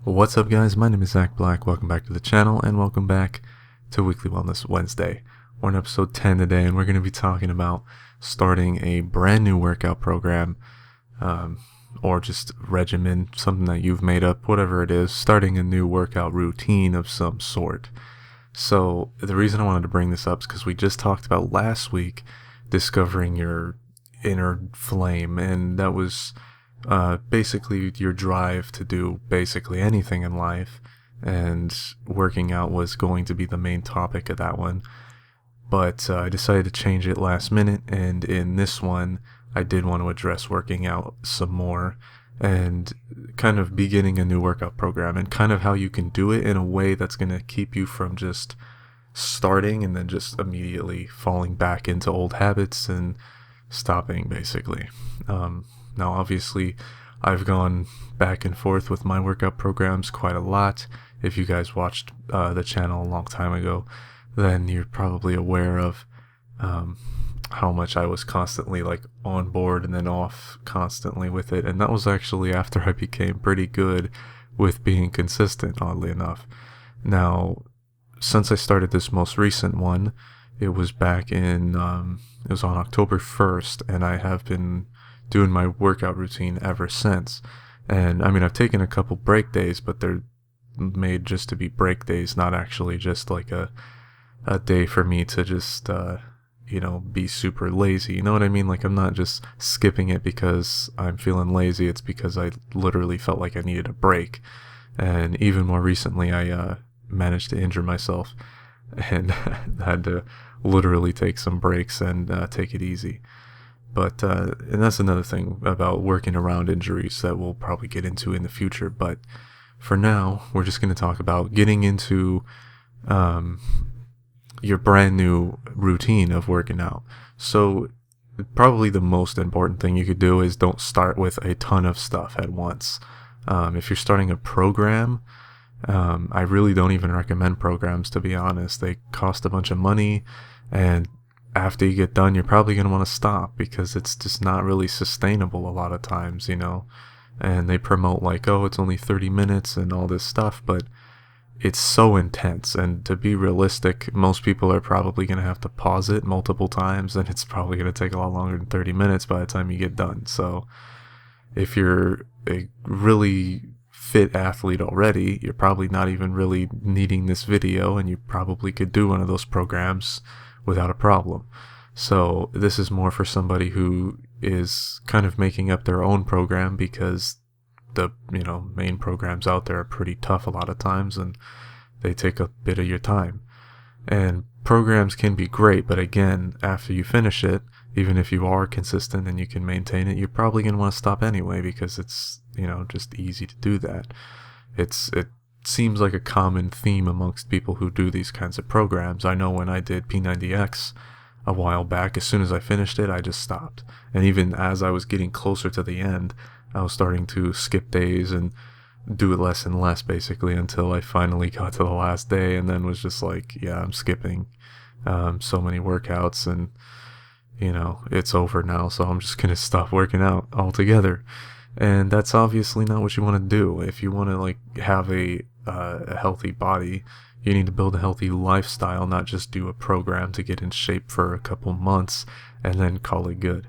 What's up, guys? My name is Zach Black. Welcome back to the channel, and welcome back to Weekly Wellness Wednesday. We're on episode 10 today, and we're going to be talking about starting a brand new workout program, or just regimen, something that you've made up, whatever it is, starting a new workout routine of some sort. So the reason I wanted to bring this up is because we just talked about last week discovering your inner flame, and that was basically your drive to do basically anything in life, and working out was going to be the main topic of that one. But I decided to change it last minute, and in this one I did want to address working out some more and kind of beginning a new workout program and kind of how you can do it in a way that's going to keep you from just starting and then just immediately falling back into old habits and stopping, basically. Now, obviously, I've gone back and forth with my workout programs quite a lot. If you guys watched the channel a long time ago, then you're probably aware of how much I was constantly on board and then off constantly with it. And that was actually after I became pretty good with being consistent, oddly enough. Now, since I started this most recent one, it was back in, it was on October 1st, and I have been doing my workout routine ever since. And I mean, I've taken a couple break days, but they're made just to be break days, not actually just like a day for me to just, be super lazy. You know what I mean? Like, I'm not just skipping it because I'm feeling lazy. It's because I literally felt like I needed a break. And even more recently, I managed to injure myself and had to literally take some breaks and take it easy. But and that's another thing about working around injuries that we'll probably get into in the future. But for now, we're just going to talk about getting into your brand new routine of working out. So probably the most important thing you could do is don't start with a ton of stuff at once. If you're starting a program, I really don't even recommend programs, to be honest. They cost a bunch of money, and after you get done, you're probably going to want to stop because it's just not really sustainable a lot of times, and they promote oh, it's only 30 minutes and all this stuff, but it's so intense. And to be realistic, most people are probably going to have to pause it multiple times, and it's probably going to take a lot longer than 30 minutes by the time you get done. So if you're a really fit athlete already, you're probably not even really needing this video, and you probably could do one of those programs without a problem. So this is more for somebody who is kind of making up their own program, because the main programs out there are pretty tough a lot of times, and they take a bit of your time. And programs can be great, but again, after you finish it, even if you are consistent and you can maintain it, you're probably going to want to stop anyway, because it's just easy to do that. It seems like a common theme amongst people who do these kinds of programs. I know when I did P90X a while back, as soon as I finished it, I just stopped. And even as I was getting closer to the end, I was starting to skip days and do it less and less, basically, until I finally got to the last day, and then was just yeah, I'm skipping so many workouts, and it's over now, so I'm just gonna stop working out altogether. And that's obviously not what you want to do. If you want to have a healthy body, you need to build a healthy lifestyle, not just do a program to get in shape for a couple months and then call it good.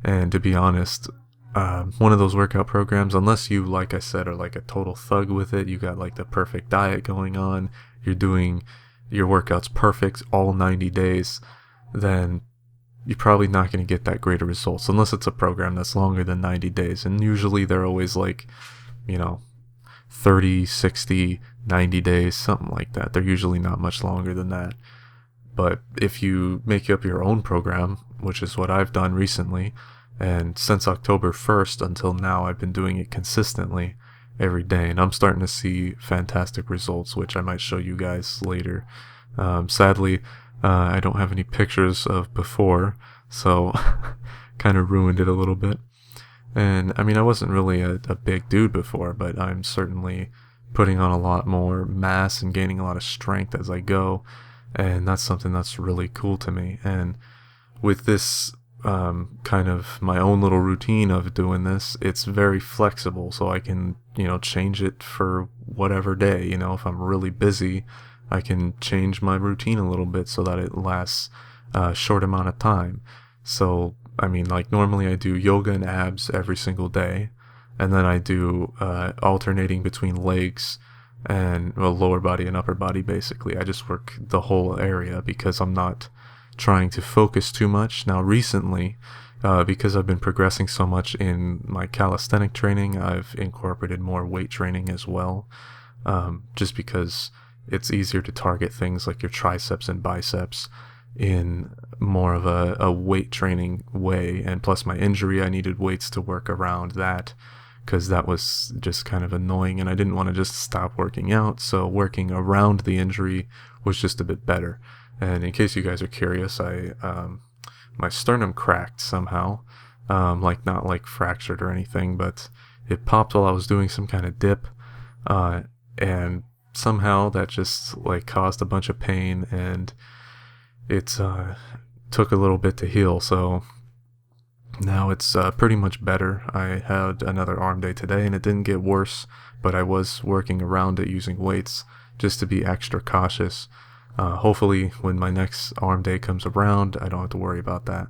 And to be honest, one of those workout programs, unless you, like I said, are a total thug with it, you got the perfect diet going on, you're doing your workouts perfect all 90 days, then you're probably not going to get that great of results, unless it's a program that's longer than 90 days. And usually they're always 30, 60, 90 days, something like that. They're usually not much longer than that. But if you make up your own program, which is what I've done recently, and since October 1st until now, I've been doing it consistently every day, and I'm starting to see fantastic results, which I might show you guys later. Sadly, I don't have any pictures of before, so kind of ruined it a little bit. And I mean, I wasn't really a big dude before, but I'm certainly putting on a lot more mass and gaining a lot of strength as I go, and that's something that's really cool to me. And with this kind of my own little routine of doing this, it's very flexible, so I can, change it for whatever day. If I'm really busy, I can change my routine a little bit so that it lasts a short amount of time. So, I mean, like normally I do yoga and abs every single day, and then I do alternating between legs and lower body and upper body. Basically, I just work the whole area because I'm not trying to focus too much. Now recently, because I've been progressing so much in my calisthenic training, I've incorporated more weight training as well, just because it's easier to target things like your triceps and biceps in more of a weight training way. And plus my injury, I needed weights to work around that, because that was just kind of annoying and I didn't want to just stop working out, so working around the injury was just a bit better. And in case you guys are curious, my sternum cracked somehow, like not like fractured or anything, but it popped while I was doing some kind of dip, and somehow that just like caused a bunch of pain, and it took a little bit to heal. So now it's pretty much better. I had another arm day today and it didn't get worse, but I was working around it using weights just to be extra cautious. Hopefully when my next arm day comes around, I don't have to worry about that.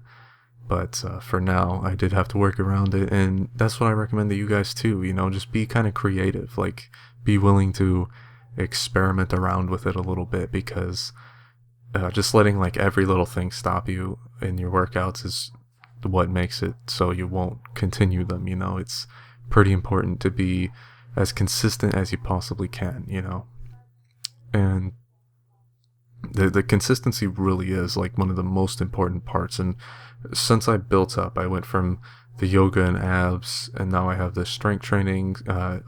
But for now, I did have to work around it, and that's what I recommend to you guys too. Just be kind of creative, like be willing to experiment around with it a little bit, because just letting like every little thing stop you in your workouts is what makes it so you won't continue them. It's pretty important to be as consistent as you possibly can, and the consistency really is like one of the most important parts. And since I built up, I went from the yoga and abs, and now I have the strength training,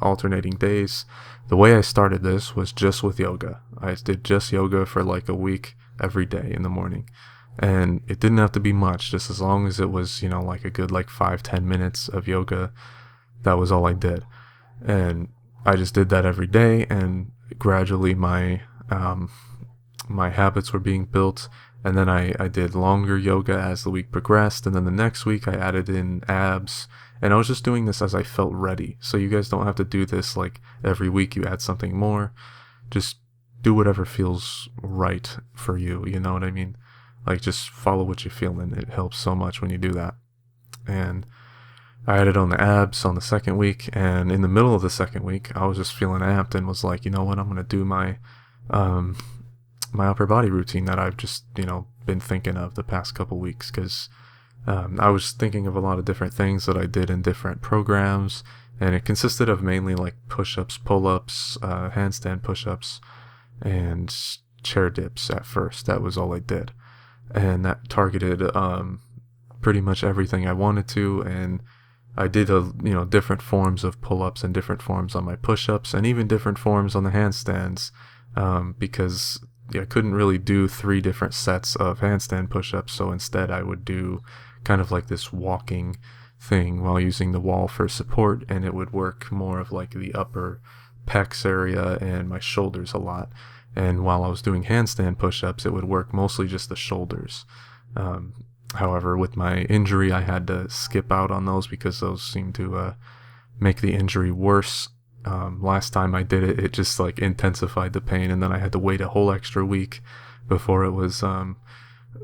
alternating days. The way I started this was just with yoga. I did just yoga for like a week every day in the morning, and it didn't have to be much, just as long as it was, like a good like 5-10 minutes of yoga. That was all I did, and I just did that every day, and gradually my habits were being built. And then I did longer yoga as the week progressed, and then the next week I added in abs, and I was just doing this as I felt ready. So you guys don't have to do this like every week you add something more. Just do whatever feels right for you, you know what I mean? Like just follow what you feel, and it helps so much when you do that. And I added on the abs on the second week, and in the middle of the second week I was just feeling amped and was like, you know what, I'm gonna do my my upper body routine that I've just, been thinking of the past couple weeks, because I was thinking of a lot of different things that I did in different programs, and it consisted of mainly like push-ups, pull-ups, handstand push-ups, and chair dips at first. That was all I did, and that targeted pretty much everything I wanted to. And I did different forms of pull-ups and different forms on my push-ups, and even different forms on the handstands, because I couldn't really do 3 different sets of handstand push-ups. So instead I would do kind of like this walking thing while using the wall for support, and it would work more of like the upper pecs area and my shoulders a lot. And while I was doing handstand push-ups, it would work mostly just the shoulders. However, with my injury, I had to skip out on those because those seemed to make the injury worse. Last time I did it, it just like intensified the pain, and then I had to wait a whole extra week before it was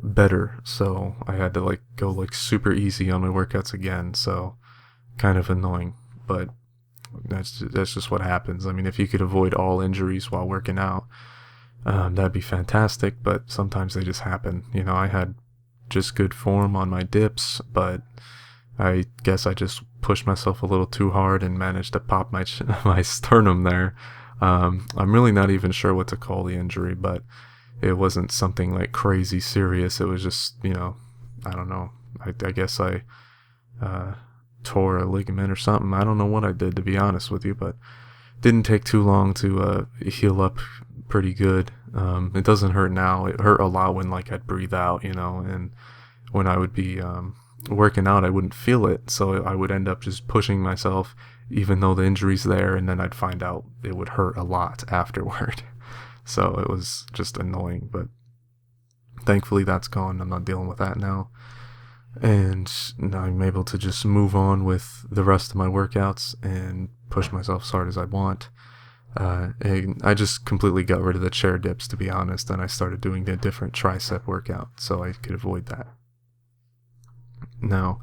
better. So I had to like go like super easy on my workouts again. So kind of annoying, but that's just what happens. I mean, if you could avoid all injuries while working out, that'd be fantastic. But sometimes they just happen. I had just good form on my dips, but I guess I just pushed myself a little too hard and managed to pop my my sternum there. I'm really not even sure what to call the injury, but it wasn't something like crazy serious. It was just, I don't know. I guess I tore a ligament or something. I don't know what I did, to be honest with you, but didn't take too long to heal up pretty good. It doesn't hurt now. It hurt a lot when like I'd breathe out, and when I would be working out, I wouldn't feel it, so I would end up just pushing myself even though the injury's there, and then I'd find out it would hurt a lot afterward. So it was just annoying, but thankfully that's gone. I'm not dealing with that now. And now I'm able to just move on with the rest of my workouts and push myself as hard as I want. And I just completely got rid of the chair dips, to be honest, and I started doing a different tricep workout so I could avoid that. Now,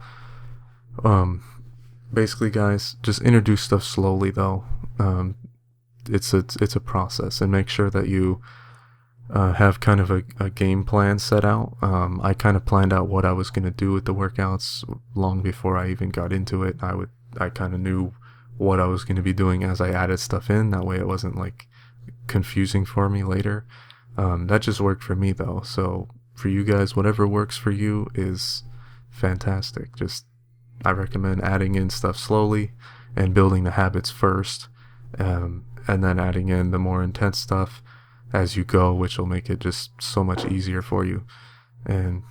basically, guys, just introduce stuff slowly, though. It's a process, and make sure that you have kind of a game plan set out. I kind of planned out what I was going to do with the workouts long before I even got into it. I kind of knew what I was going to be doing as I added stuff in. That way it wasn't like confusing for me later. That just worked for me, though. So for you guys, whatever works for you is fantastic. Just, I recommend adding in stuff slowly and building the habits first, and then adding in the more intense stuff as you go, which will make it just so much easier for you. And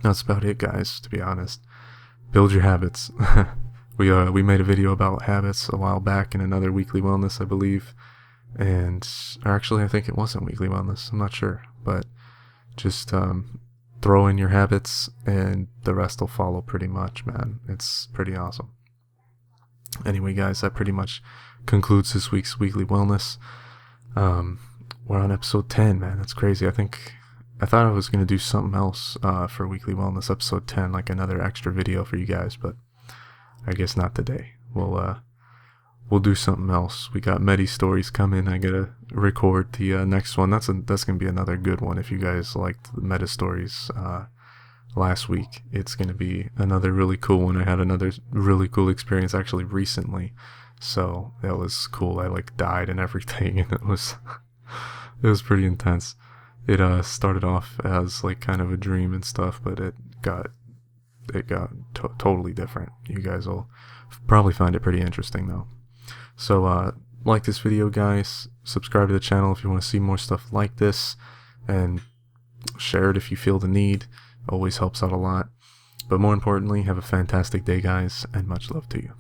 that's about it, guys, to be honest. Build your habits. We made a video about habits a while back in another weekly wellness, I believe. And actually, I think it wasn't weekly wellness, I'm not sure, but just throw in your habits and the rest will follow pretty much, man. It's pretty awesome. Anyway, guys, that pretty much concludes this week's weekly wellness. We're on episode 10, man. That's crazy. I thought I was going to do something else for weekly wellness episode 10, like another extra video for you guys, but I guess not today. We'll do something else. We got Medi stories coming. I gotta record the next one. That's gonna be another good one. If you guys liked the meta stories last week, it's gonna be another really cool one. I had another really cool experience actually recently, so that was cool. I like died and everything, and it was pretty intense. It started off as like kind of a dream and stuff, but it got totally different. You guys will probably find it pretty interesting though. So like this video, guys, subscribe to the channel if you want to see more stuff like this, and share it if you feel the need. Always helps out a lot. But more importantly, have a fantastic day, guys, and much love to you.